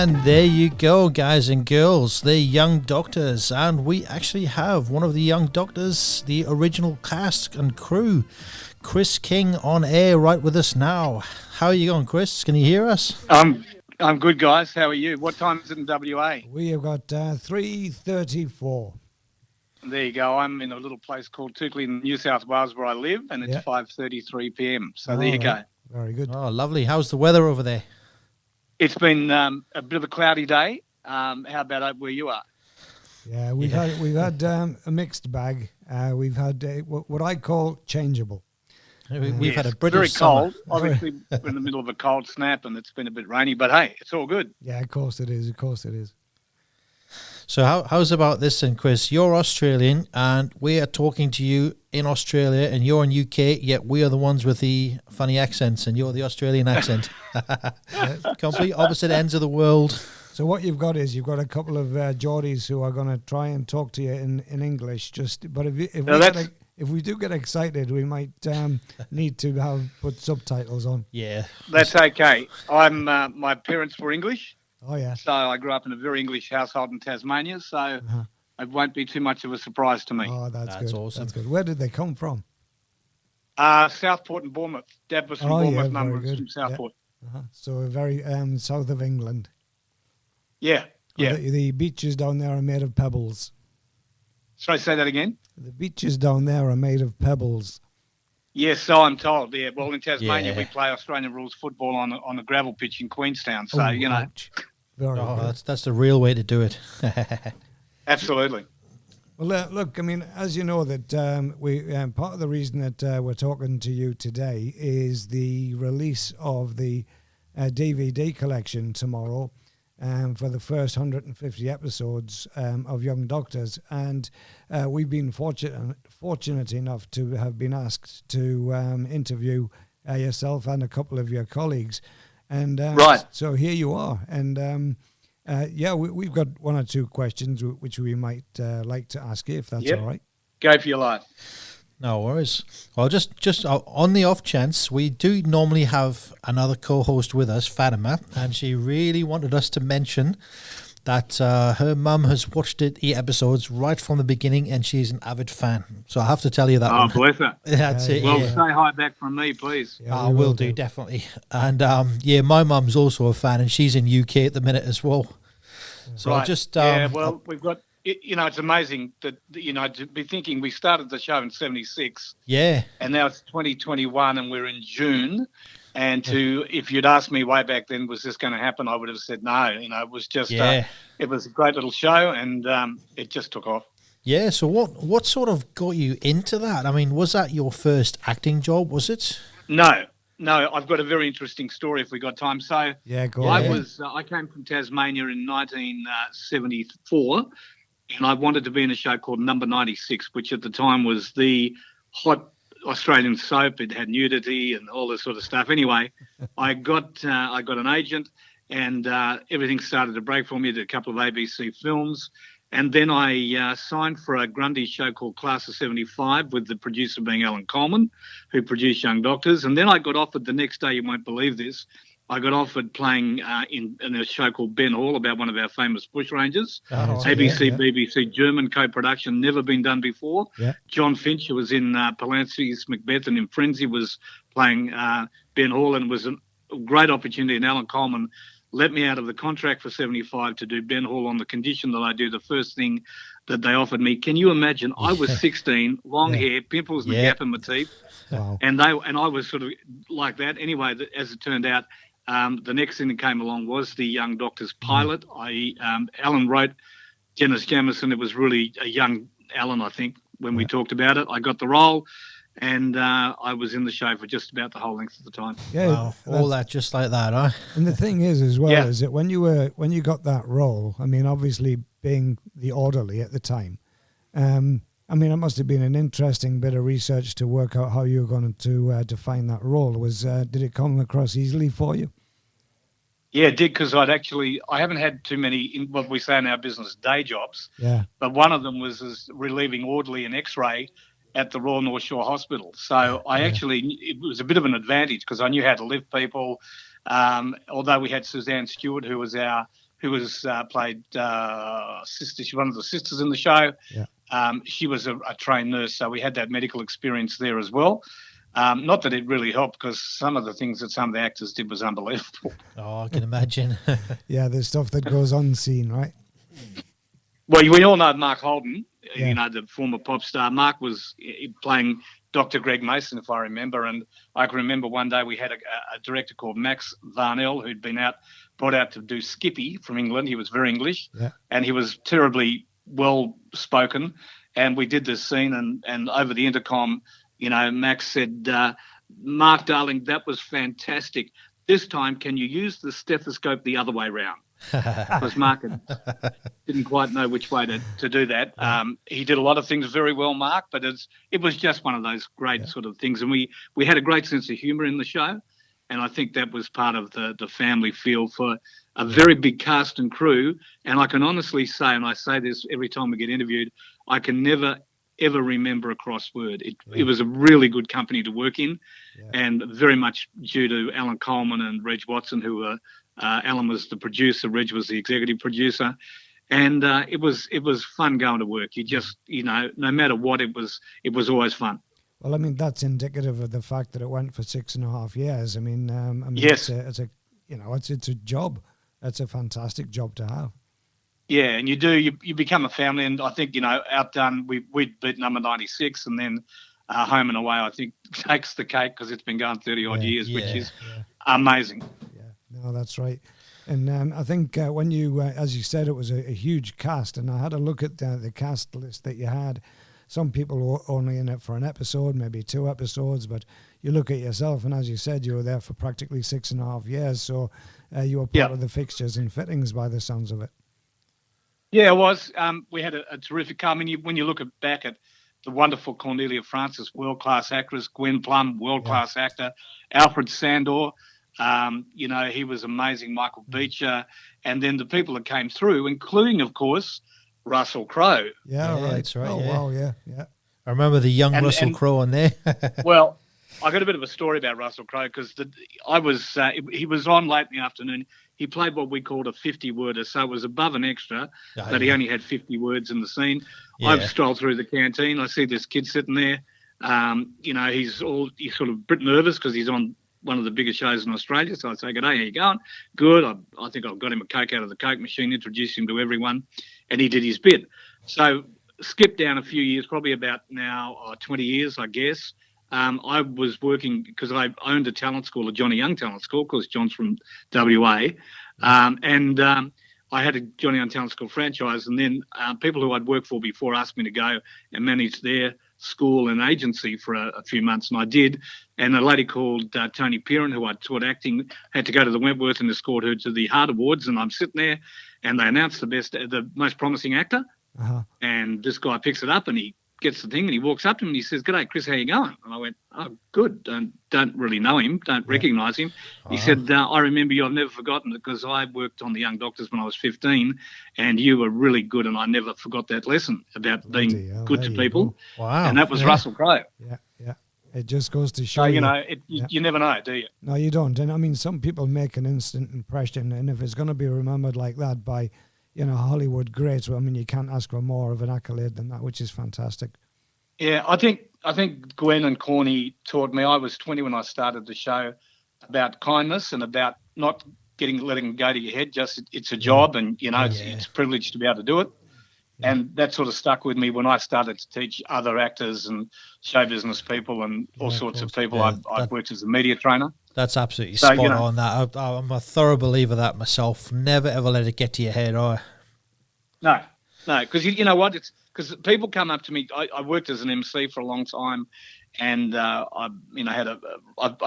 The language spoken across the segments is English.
And there you go, guys and girls, the Young Doctors. And we actually have one of the Young Doctors, the original cast and crew, Chris King, on air right with us now. How are you going, Chris? Can you hear us? I'm good, guys. How are you? What time is it in WA? We have got 3:34. There you go. I'm in a little place called Toukley in New South Wales where I live, and it's 5:33 p.m. So there you go. Very good. Oh, lovely. How's the weather over there? It's been a bit of a cloudy day. How about where you are? Yeah, we've had a mixed bag. We've had what I call changeable. We've had a British very summer. cold. Obviously, we're in the middle of a cold snap, and it's been a bit rainy. But hey, it's all good. Yeah, of course it is. Of course it is. So how's about this then, Chris? You're Australian, and we are talking to you in Australia, and you're in UK, yet we are the ones with the funny accents, and you're the Australian accent. Complete opposite ends of the world. So what you've got is you've got a couple of Geordies who are going to try and talk to you in English. But if we do get excited, we might need to put subtitles on. Yeah, that's okay. My parents were English. Oh, yeah. So I grew up in a very English household in Tasmania, so it won't be too much of a surprise to me. Oh, that's good. Awesome. That's good. Where did they come from? Southport and Bournemouth. Dad was from Bournemouth, Mum was from Southport. Yeah. So very south of England. Yeah, yeah. The beaches down there are made of pebbles. Sorry, say that again? The beaches down there are made of pebbles. Yes, so I'm told. Yeah, well, in Tasmania we play Australian rules football on a gravel pitch in Queenstown. So Ouch. That's the real way to do it. Absolutely. Well, look, I mean, as you know, that we part of the reason that we're talking to you today is the release of the DVD collection tomorrow. For the first 150 episodes of Young Doctors, and we've been fortunate enough to have been asked to interview yourself and a couple of your colleagues, and so here you are, and we've got one or two questions which we might like to ask you, if that's all right. Go for your life. No worries. Well, just on the off chance, we do normally have another co-host with us, Fatima, and she really wanted us to mention that her mum has watched the episodes right from the beginning, and she's an avid fan. So I have to tell you that. Oh, bless her. That's it. Well, say hi back from me, please. Yeah, I will do, definitely. And my mum's also a fan, and she's in UK at the minute as well. So right. We've got. It's amazing that, to be thinking we started the show in 76. Yeah. And now it's 2021 and we're in June. And if you'd asked me way back then, was this going to happen? I would have said no. It was just, it was a great little show and it just took off. Yeah. So what sort of got you into that? I mean, was that your first acting job, was it? No, I've got a very interesting story if we got time. So go on. I came from Tasmania in 1974. And I wanted to be in a show called Number 96, which at the time was the hot Australian soap. It had nudity and all this sort of stuff. Anyway, I got an agent, and everything started to break for me. I did a couple of ABC films, and then I signed for a Grundy show called Class of 75, with the producer being Alan Coleman, who produced Young Doctors. And then I got offered the next day. You won't believe this. I got offered playing in a show called Ben Hall about one of our famous bushrangers. BBC German co-production, never been done before. Yeah. John Finch, who was in Polanski's Macbeth and in Frenzy, was playing Ben Hall, and it was a great opportunity. And Alan Coleman let me out of the contract for 75 to do Ben Hall on the condition that I do the first thing that they offered me. Can you imagine? I was 16, long hair, pimples in the gap in my teeth. Wow. And I was sort of like that. Anyway, as it turned out, the next thing that came along was the Young Doctors pilot. Alan wrote Dennis Jamison. It was really a young Alan, I think, when we talked about it. I got the role, and I was in the show for just about the whole length of the time. Yeah, wow. All that just like that, huh? And the thing is, as well, is that when you got that role, I mean, obviously being the orderly at the time, I mean, it must have been an interesting bit of research to work out how you were going to define that role. Did it come across easily for you? Yeah, it did, because I haven't had too many, in what we say in our business, day jobs. Yeah. But one of them was as relieving orderly and X-ray at the Royal North Shore Hospital. So it was a bit of an advantage because I knew how to lift people. Although we had Suzanne Stewart, who was our who was played sister. She's one of the sisters in the show. Yeah. She was a trained nurse, so we had that medical experience there as well. Not that it really helped, because some of the things that some of the actors did was unbelievable. Oh, I can imagine. Yeah, there's stuff that goes unseen, right? Well, we all know Mark Holden, Yeah. you know, the former pop star. Mark was playing Dr. Greg Mason, if I remember. And I can remember one day we had a director called Max Varnell, who'd been brought out to do Skippy from England. He was very English, Yeah. and he was terribly well spoken. And we did this scene, and over the intercom, you know, Max said, "Mark, darling, that was fantastic. This time, can you use the stethoscope the other way round?" Because Mark didn't quite know which way to do that. He did a lot of things very well, Mark, but it was just one of those great sort of things. And we had a great sense of humour in the show, and I think that was part of the family feel for a very big cast and crew. And I can honestly say, and I say this every time we get interviewed, I can never, ever remember a crossword. It was a really good company to work in, and very much due to Alan Coleman and Reg Watson, who were Alan was the producer, Reg was the executive producer, and it was fun going to work. You just, you know, no matter what, it was always fun. Well, I mean, that's indicative of the fact that it went for 6.5 years. I mean, yes, it's a you know, it's a job. It's a fantastic job to have. Yeah, and you become a family, and I think, you know, Outdone, we beat number 96, and then Home and Away, I think, takes the cake because it's been going 30 odd years, which is amazing. No, that's right. And I think when you, as you said, it was a huge cast, and I had a look at the cast list that you had. Some people were only in it for an episode, maybe 2 episodes, but you look at yourself, and as you said, you were there for practically 6.5 years, so you were part of the fixtures and fittings by the sounds of it. Yeah, it was. We had a terrific cast. I mean, when you look back at the wonderful Cornelia Francis, world-class actress, Gwen Plum, world-class actor, Alfred Sandor, you know, he was amazing, Michael Beecher, and then the people that came through, including, of course, Russell Crowe. Yeah, right. That's right. Oh, wow, yeah. I remember the young Russell Crowe on there. Well, I got a bit of a story about Russell Crowe, because he was on late in the afternoon. He played what we called a 50-worder, so it was above an extra, but he only had 50 words in the scene. Yeah. I've strolled through the canteen. I see this kid sitting there. You know, he's sort of a bit nervous because he's on one of the biggest shows in Australia. So I say, "G'day, how you going?" "Good." I think I've got him a Coke out of the Coke machine, introduced him to everyone, and he did his bit. So skip down a few years, probably about now 20 years, I guess. I was working, because I owned a talent school, a Johnny Young talent school, because John's from WA. And I had a Johnny Young talent school franchise, and then people who I'd worked for before asked me to go and manage their school and agency for a few months, and I did. And a lady called Tony Pearson, who I'd taught acting, had to go to the Wentworth and escort her to the Hart Awards, and I'm sitting there, and they announced the most promising actor, and this guy picks it up, and he gets the thing, and he walks up to him and he says, "G'day, Chris, how you going?" And I went, "Oh, good. Don't really know him, don't recognise him." He said, "I remember you. I've never forgotten it, because I worked on the Young Doctors when I was 15, and you were really good, and I never forgot that lesson about being good to people." Wow. And that was Russell Crowe. Yeah. It just goes to show so, you know, you never know, do you? No, you don't. And I mean, some people make an instant impression, and if it's going to be remembered like that by, you know, Hollywood greats, well, I mean, you can't ask for more of an accolade than that, which is fantastic. Yeah, I think Gwen and Corny taught me. I was 20 when I started the show, about kindness and about not letting it go to your head. Just it's a job, and you know it's a privilege to be able to do it. Yeah. And that sort of stuck with me when I started to teach other actors and show business people and all sorts of people. Yeah, I've worked as a media trainer. That's absolutely spot on. That I'm a thorough believer of that myself. Never ever let it get to your head. No, because you know what? It's because people come up to me. I worked as an MC for a long time, and I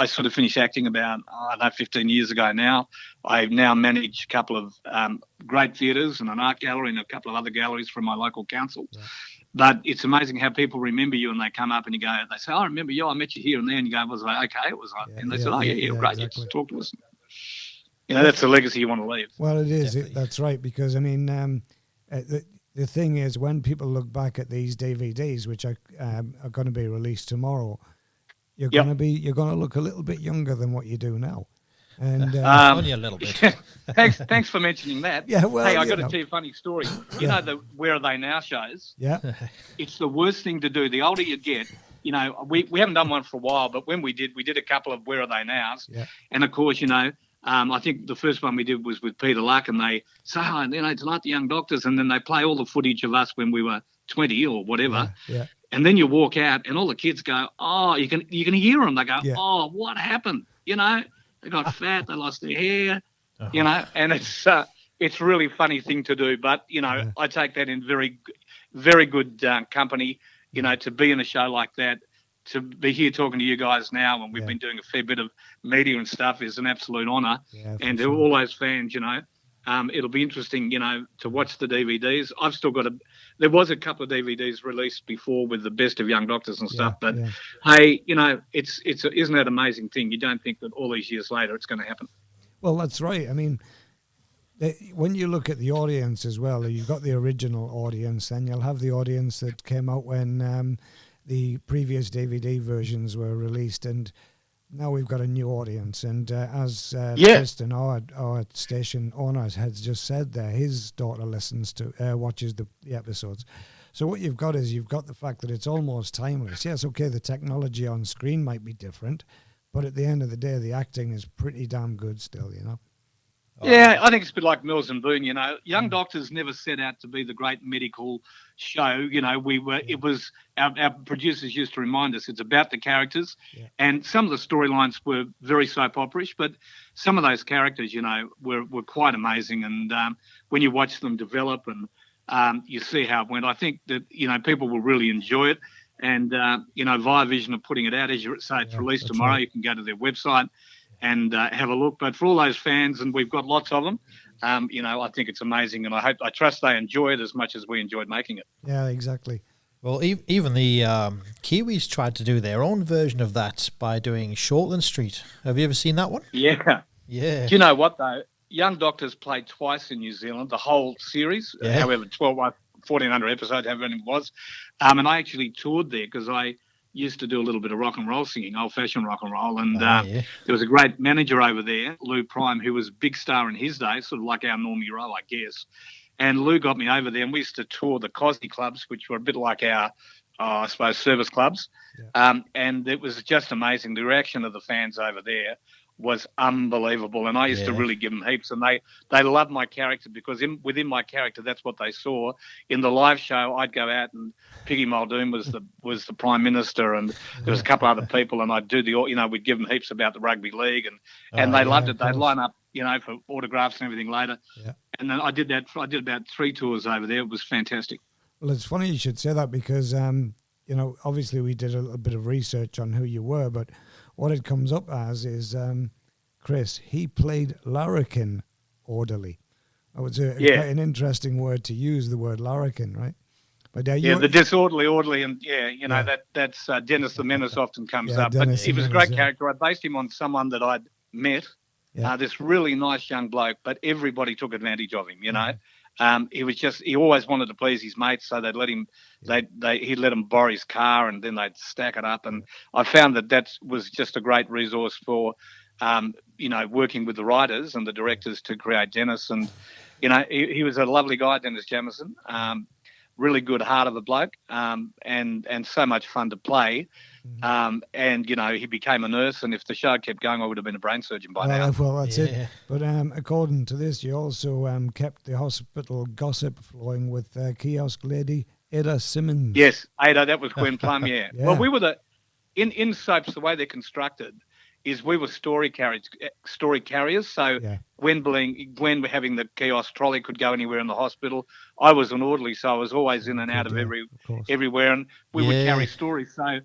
sort of finished acting about 15 years ago now. I now manage a couple of great theatres and an art gallery and a couple of other galleries from my local council. Yeah. But it's amazing how people remember you, and they come up and they say, "I remember you. I met you here and there." And you go, "I was like, okay, it was like," and they said, "Oh yeah, great, exactly. Just talk to us." You know, that's the legacy you want to leave. Well, it is. That's right, because I mean, the thing is, when people look back at these DVDs, which are going to be released tomorrow, you're going to look a little bit younger than what you do now. And only a little bit. thanks for mentioning that. Yeah, well, hey, I you got to know. tell you a funny story. You know the Where Are They Now shows? yeah, It's the worst thing to do. The older you get, you know, we haven't done one for a while, but when we did a couple of Where Are They Nows. yeah, And of course, you know, I think the first one we did was with Peter Luck, and they say, oh, you know, tonight the Young Doctors, and then they play all the footage of us when we were 20 or whatever. yeah, And then you walk out, and all the kids go, oh, you can hear them. They go, yeah. oh, what happened? You know, they got fat, they lost their hair, Uh-huh. you know, and it's really funny thing to do. But, you know, I take that in very, very good company, you know, to be in a show like that, to be here talking to you guys now, and we've been doing a fair bit of media and stuff, is an absolute honour. Yeah, for And to sure. all those fans, you know, it'll be interesting, you know, to watch the DVDs. I've still got there was a couple of DVDs released before with the best of Young Doctors and stuff, but hey, you know, isn't that an amazing thing? You don't think that all these years later it's going to happen. Well, that's right. I mean, when you look at the audience as well, you've got the original audience, then you'll have the audience that came out when the previous DVD versions were released, and now we've got a new audience. And as Tristan, our station owner, has just said there, his daughter watches the episodes. So what you've got is you've got the fact that it's almost timeless. Yes, okay, the technology on screen might be different, but at the end of the day, the acting is pretty damn good still, you know? Yeah, I think it's a bit like Mills and Boone, you know. Young Doctors never set out to be the great medical show. You know, it was, our producers used to remind us it's about the characters. Yeah. And some of the storylines were very soap opera-ish, but some of those characters, you know, were quite amazing. And when you watch them develop and you see how it went, I think that, you know, people will really enjoy it. And, you know, Via Vision are putting it out. As you say, it's released tomorrow. Right. You can go to their website and have a look. But for all those fans, and we've got lots of them, you know, I think it's amazing, and I trust they enjoy it as much as we enjoyed making it. Yeah, exactly. Well, even the Kiwis tried to do their own version of that by doing Shortland Street. Have you ever seen that one? Yeah. Yeah. Do you know what, though? Young Doctors played twice in New Zealand, the whole series, however, 1,400 episodes, however many it was. And I actually toured there because I used to do a little bit of rock and roll singing, old-fashioned rock and roll. And there was a great manager over there, Lou Prime, who was a big star in his day, sort of like our Normie Rowe, I guess. And Lou got me over there, and we used to tour the Cosby clubs, which were a bit like our, I suppose, service clubs. Yeah. And it was just amazing. The reaction of the fans over there was unbelievable, and I used to really give them heaps, and they loved my character because within my character, that's what they saw. In the live show, I'd go out, and Piggy Muldoon was the Prime Minister, and there was a couple other people, and I'd do we'd give them heaps about the rugby league, and they loved it. They'd line up, you know, for autographs and everything later. Yeah. And then I did about 3 tours over there. It was fantastic. Well, it's funny you should say that because, you know, obviously we did a little bit of research on who you were, but what it comes up as is, Chris, he played larrikin orderly. It's quite an interesting word to use, the word larrikin, right? But the disorderly, orderly, and you know, that's Dennis the Menace often comes up. Dennis, but he was a great character. I based him on someone that I'd met, this really nice young bloke, but everybody took advantage of him, you know. He always wanted to please his mates, so they'd let him, he'd let him borrow his car, and then they'd stack it up. And I found that was just a great resource for, you know, working with the writers and the directors to create Dennis. And, you know, he was a lovely guy, Dennis Jamison, really good heart of a bloke, and so much fun to play. And, you know, he became a nurse, and if the show kept going, I would have been a brain surgeon by now. Well, that's it. But according to this, you also kept the hospital gossip flowing with kiosk lady Ada Simmons. Yes, Ada, that was Gwen Plum, yeah. Well, we were in soaps, the way they're constructed is we were story carriers. So Gwen having the kiosk trolley could go anywhere in the hospital. I was an orderly, so I was always in and out of everywhere, and we would carry stories. So,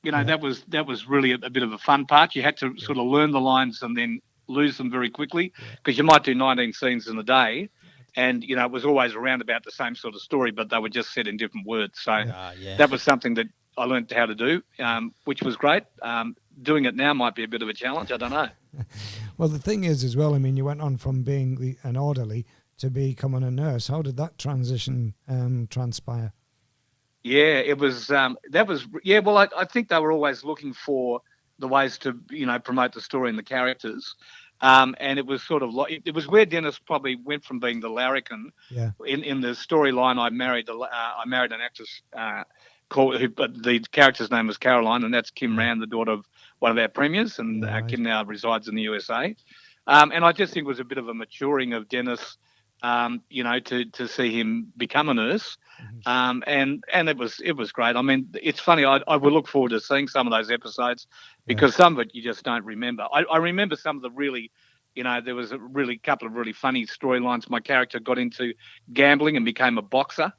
you know, that was really a bit of a fun part. You had to sort of learn the lines and then lose them very quickly because you might do 19 scenes in a day, and, you know, it was always around about the same sort of story, but they were just said in different words. So that was something that I learned how to do, which was great. Doing it now might be a bit of a challenge. I don't know. Well, the thing is as well, I mean, you went on from being an orderly to becoming a nurse. How did that transition transpire? Yeah, it was, well, I think they were always looking for the ways to, you know, promote the story and the characters. And it was sort of like it was where Dennis probably went from being the larrikin. Yeah. In the storyline, I married an actress but the character's name was Caroline, and that's Kim Rand, the daughter of one of our premiers, and Right. Kim now resides in the USA. And I just think it was a bit of a maturing of Dennis, to see him become a nurse. And it was great. I mean, it's funny. I will look forward to seeing some of those episodes because some of it you just don't remember. I remember some of the really, there was a really couple of really funny storylines. My character got into gambling and became a boxer.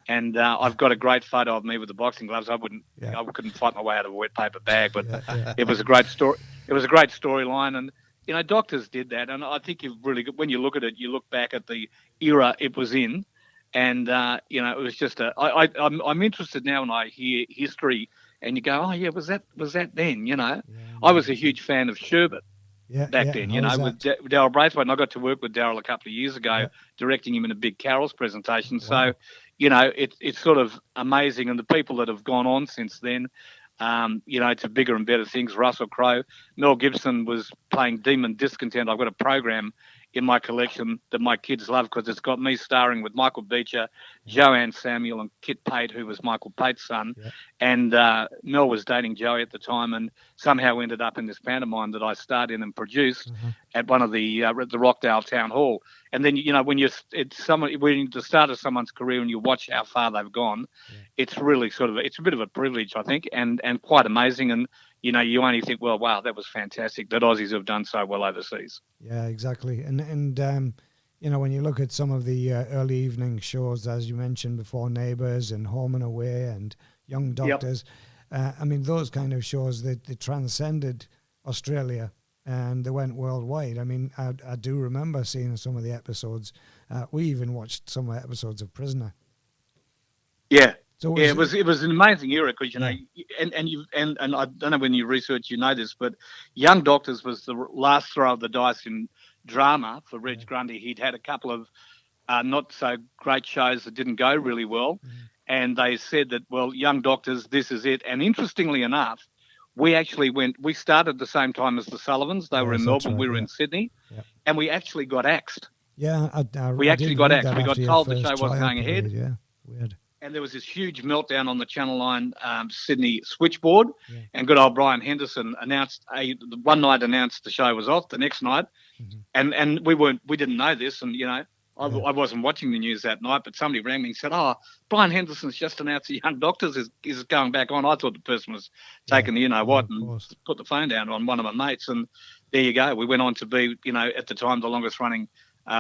And I've got a great photo of me with the boxing gloves. I couldn't fight my way out of a wet paper bag, but it was a great story. It was a great storyline, and doctors did that. And I think when you look at it, you look back at the era it was in, and it was just I'm interested now when I hear history, and you go, oh yeah, was that then? I was a huge fan of Sherbet. Back then, with Daryl Braithwaite, and I got to work with Daryl a couple of years ago, directing him in a big Carols presentation. Wow. So, it's sort of amazing, and the people that have gone on since then, to bigger and better things. Russell Crowe, Mel Gibson was playing Demon Discontent. I've got a program in my collection that my kids love because it's got me starring with Michael Beecher, Joanne Samuel, and Kit Pate, who was Michael Pate's son. Yeah. And Mel was dating Joey at the time, and somehow ended up in this pantomime that I starred in and produced at one of the Rockdale Town Hall. And then when you're when the start of someone's career and you watch how far they've gone, it's really it's a bit of a privilege, I think, and quite amazing. And you only think, well, wow, that was fantastic that Aussies have done so well overseas. Yeah, exactly. And when you look at some of the early evening shows, as you mentioned before, Neighbours and Home and Away and Young Doctors, those kind of shows, they transcended Australia and they went worldwide. I mean, I do remember seeing some of the episodes. We even watched some of the episodes of Prisoner. Yeah. So it was an amazing era because and I don't know when you research this, but Young Doctors was the last throw of the dice in drama for Reg Grundy. He'd had a couple of not so great shows that didn't go really well, and they said that, well, Young Doctors, this is it. And interestingly enough, we started the same time as the Sullivans. They were in Melbourne, right, we were in Sydney, and we actually got axed. Yeah, we actually got axed. We got told the show wasn't going ahead. Yeah, weird. And there was this huge meltdown on the Channel 9 Sydney switchboard, and good old Brian Henderson announced the show was off. The next night, and we didn't know this, and I wasn't watching the news that night, but somebody rang me and said, "Oh, Brian Henderson's just announced the Young Doctors is going back on." I thought the person was taking the and put the phone down on one of my mates, and there you go. We went on to be at the time the longest running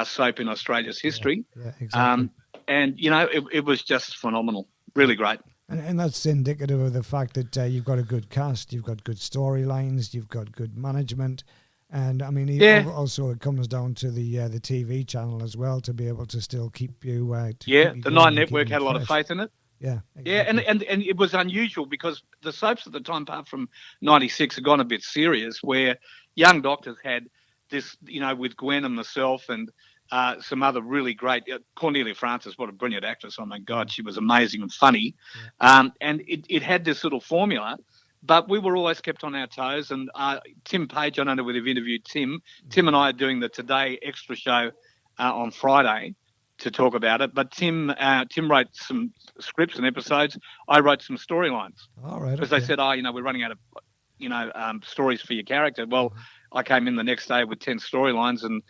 soap in Australia's history. Yeah, exactly. And it was just phenomenal, really great. And that's indicative of the fact that you've got a good cast, you've got good storylines, you've got good management, and I mean, also it comes down to the TV channel as well to be able to still keep you. The Nine Network had a lot of faith in it. Yeah, exactly. Yeah, and it was unusual because the soaps at the time, apart from '96, had gone a bit serious. Where Young Doctors had this, with Gwen and myself and some other really great Cornelia Francis, what a brilliant actress! Oh my God, she was amazing and funny. And it had this little formula, but we were always kept on our toes. And Tim Page, I don't know whether you've interviewed Tim. Tim and I are doing the Today Extra show on Friday to talk about it. But Tim wrote some scripts and episodes. I wrote some storylines. All right. Because they said, we're running out of stories for your character. Well, I came in the next day with 10 storylines and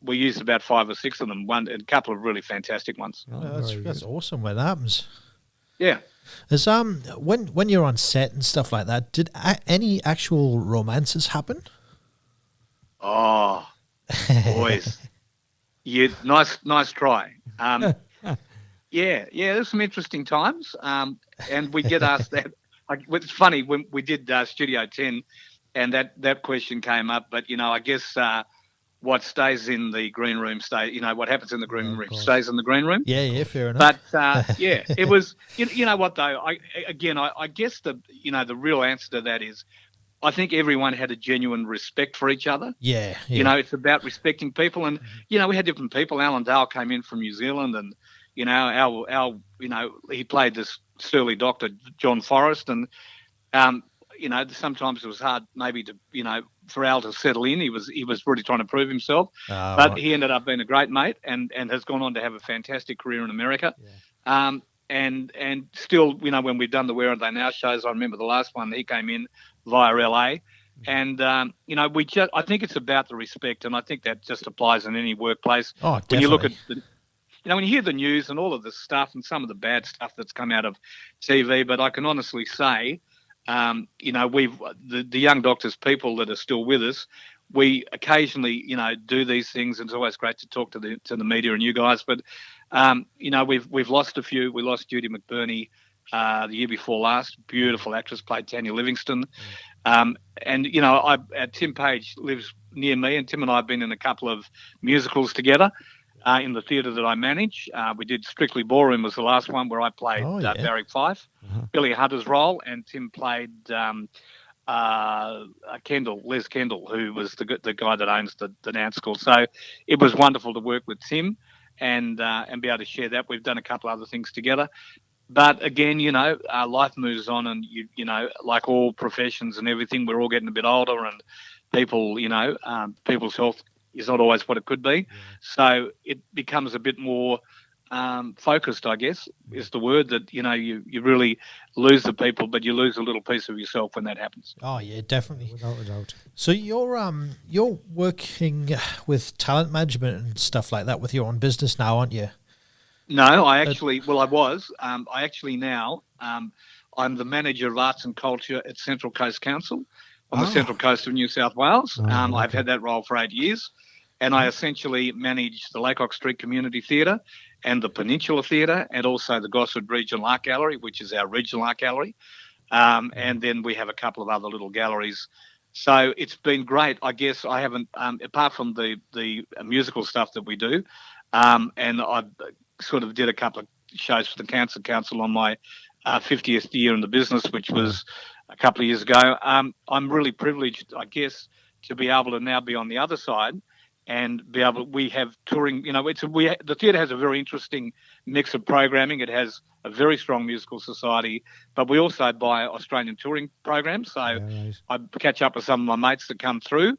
we used about 5 or 6 of them, a couple of really fantastic ones. That's awesome when that happens. Yeah. There's when you're on set and stuff like that, did any actual romances happen? Oh, boys, nice try. There's some interesting times, and we get asked that. It's funny when we did Studio 10, and that question came up. But I guess what stays in the green room what happens in the green room stays in the green room. Yeah, fair enough. But it was. You know what though? I guess the real answer to that is, I think everyone had a genuine respect for each other. Yeah. It's about respecting people, and we had different people. Alan Dale came in from New Zealand, and Al he played this surly doctor, John Forrest, and sometimes it was hard maybe to for Al to settle in. He was really trying to prove himself, but he ended up being a great mate and has gone on to have a fantastic career in America. Yeah. And still, when we've done the Where Are They Now shows, I remember the last one, he came in via LA. And, I think it's about the respect, and I think that just applies in any workplace. Oh, definitely. When you look at when you hear the news and all of the stuff and some of the bad stuff that's come out of TV, but I can honestly say, the young doctors, people that are still with us, we occasionally, do these things, and it's always great to talk to the media and you guys. But, we've lost a few. We lost Judy McBurney the year before last. Beautiful actress, played Tanya Livingston. Tim Page lives near me, and Tim and I have been in a couple of musicals together. In the theatre that I manage. We did Strictly Ballroom was the last one where I played Barry Fife, Billy Hunter's role, and Tim played Les Kendall, who was the guy that owns the dance school. So it was wonderful to work with Tim and be able to share that. We've done a couple other things together. But again, life moves on, and like all professions and everything, we're all getting a bit older, and people, people's health is not always what it could be. Yeah. So it becomes a bit more focused, I guess, is the word, that, you really lose the people, but you lose a little piece of yourself when that happens. Oh, yeah, definitely. Without a doubt. So you're working with talent management and stuff like that with your own business now, aren't you? No, I was. I actually now, I'm the manager of arts and culture at Central Coast Council on the Central Coast of New South Wales. Okay. I've had that role for 8 years, and I essentially manage the Laycock Street Community Theatre and the Peninsula Theatre, and also the Gosford Regional Art Gallery, which is our regional art gallery. And then we have a couple of other little galleries. So it's been great. I guess I haven't, apart from the musical stuff that we do, and I sort of did a couple of shows for the Cancer Council on my 50th year in the business, which was a couple of years ago. I'm really privileged, I guess, to be able to now be on the other side and be able. We have touring. The theatre has a very interesting mix of programming. It has a very strong musical society, but we also buy Australian touring programs. So I catch up with some of my mates that come through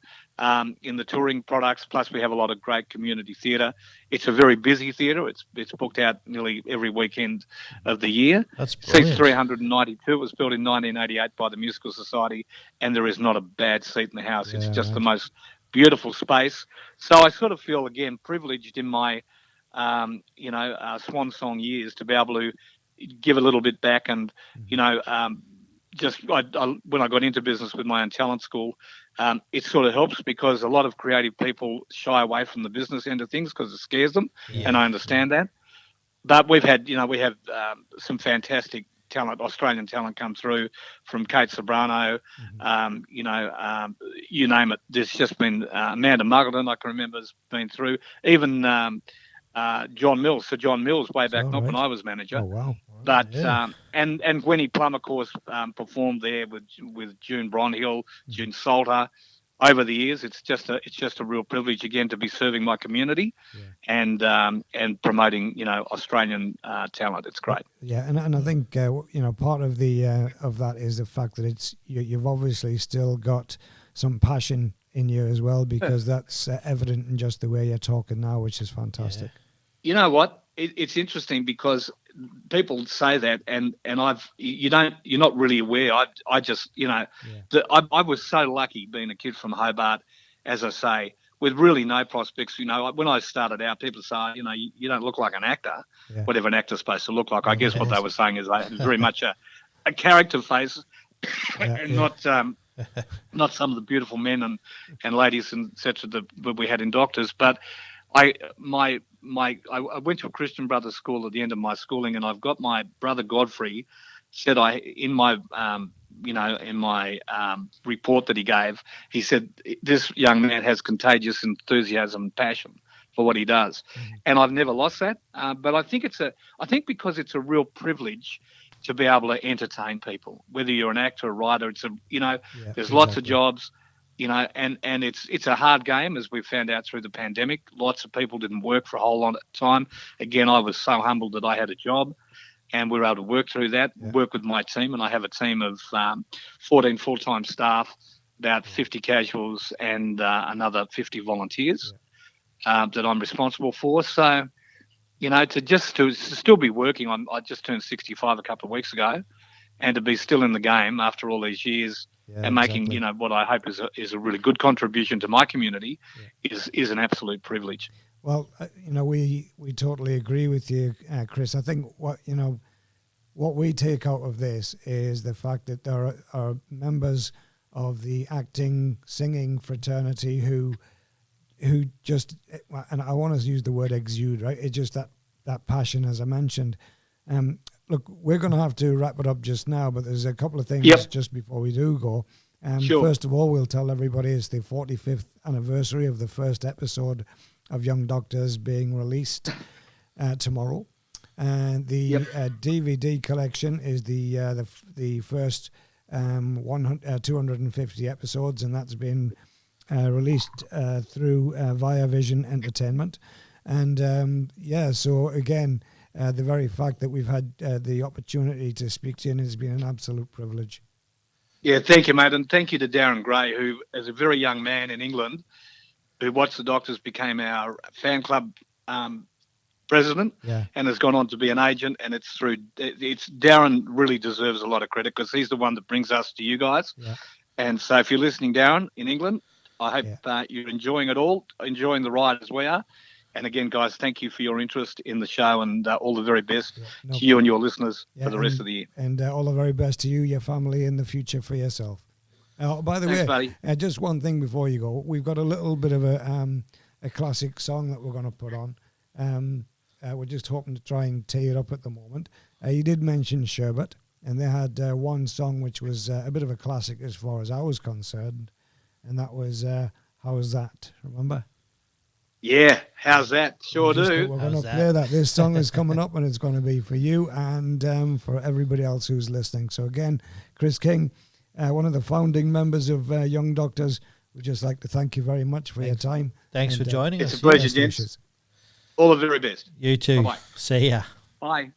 in the touring products. Plus, we have a lot of great community theatre. It's a very busy theatre. It's booked out nearly every weekend of the year. That's brilliant. Seats 392. It was built in 1988 by the Musical Society, and there is not a bad seat in the house. It's just the most beautiful space. So I sort of feel, again, privileged in my swan song years to be able to give a little bit back. And when I got into business with my own talent school, it sort of helps, because a lot of creative people shy away from the business end of things because it scares them, and I understand that. But we have some fantastic talent, Australian talent, come through, from Kate Sobrano, you name it. There's just been Amanda Muggleton, I can remember, has been through. Even John Mills, Sir John Mills, way back, not when I was manager. Oh, wow. But and Gwenny Plum, of course, performed there with June Bronhill, June Salter. Over the years, it's just a real privilege, again, to be serving my community and promoting Australian talent. It's great. Yeah, and I think part of of that is the fact that you've obviously still got some passion in you as well, because that's evident in just the way you're talking now, which is fantastic. Yeah. You know what? It's interesting, because people say that, and you're not really aware. I just I was so lucky being a kid from Hobart, as I say, with really no prospects. When I started out, people say, you don't look like an actor, whatever an actor's supposed to look like. I guess what they were saying is it was very much a character face, and not some of the beautiful men and ladies and etc. that we had in doctors. But I went to a Christian Brothers school at the end of my schooling, and I've got my brother Godfrey said in my report that he gave, he said this young man has contagious enthusiasm and passion for what he does, and I've never lost that. But I think because it's a real privilege to be able to entertain people, whether you're an actor or writer. There's lots of jobs. And it's a hard game, as we found out through the pandemic. Lots of people didn't work for a whole lot of time. Again, I was so humbled that I had a job, and we were able to work through that, work with my team. And I have a team of 14 full-time staff, about 50 casuals and another 50 volunteers that I'm responsible for. So, to still be working on, I just turned 65 a couple of weeks ago, and to be still in the game after all these years and making, what I hope is a really good contribution to my community is an absolute privilege. Well, we totally agree with you, Chris. I think what we take out of this is the fact that there are members of the acting, singing fraternity who just, and I want to use the word exude, right? It's just that passion, as I mentioned. Look, we're going to have to wrap it up just now, but there's a couple of things just before we do go. Sure. First of all, we'll tell everybody it's the 45th anniversary of the first episode of Young Doctors being released tomorrow. And the DVD collection is the first 250 episodes, and that's been released through Via Vision Entertainment. And so again, the very fact that we've had the opportunity to speak to you has been an absolute privilege. Yeah, thank you, mate. And thank you to Darren Gray, who, as a very young man in England, who watched the Doctors, became our fan club president and has gone on to be an agent. And it's Darren really deserves a lot of credit because he's the one that brings us to you guys. Yeah. And so if you're listening, Darren, in England, I hope you're enjoying it all, enjoying the ride as we are. And again, guys, thank you for your interest in the show, and all the very best to you and your listeners for the rest of the year. And all the very best to you, your family, in the future for yourself. By the way, just one thing before you go. We've got a little bit of a classic song that we're going to put on. We're just hoping to try and tee it up at the moment. You did mention Sherbet, and they had one song which was a bit of a classic as far as I was concerned, and that was How's That? Remember? Yeah, how's that? Sure do. We're going to play that. This song is coming up, and it's going to be for you and for everybody else who's listening. So again, Chris King, one of the founding members of Young Doctors, we'd just like to thank you very much for your time. Thanks for joining us. It's a pleasure, gents. All the very best. You too. Bye-bye. See ya. Bye.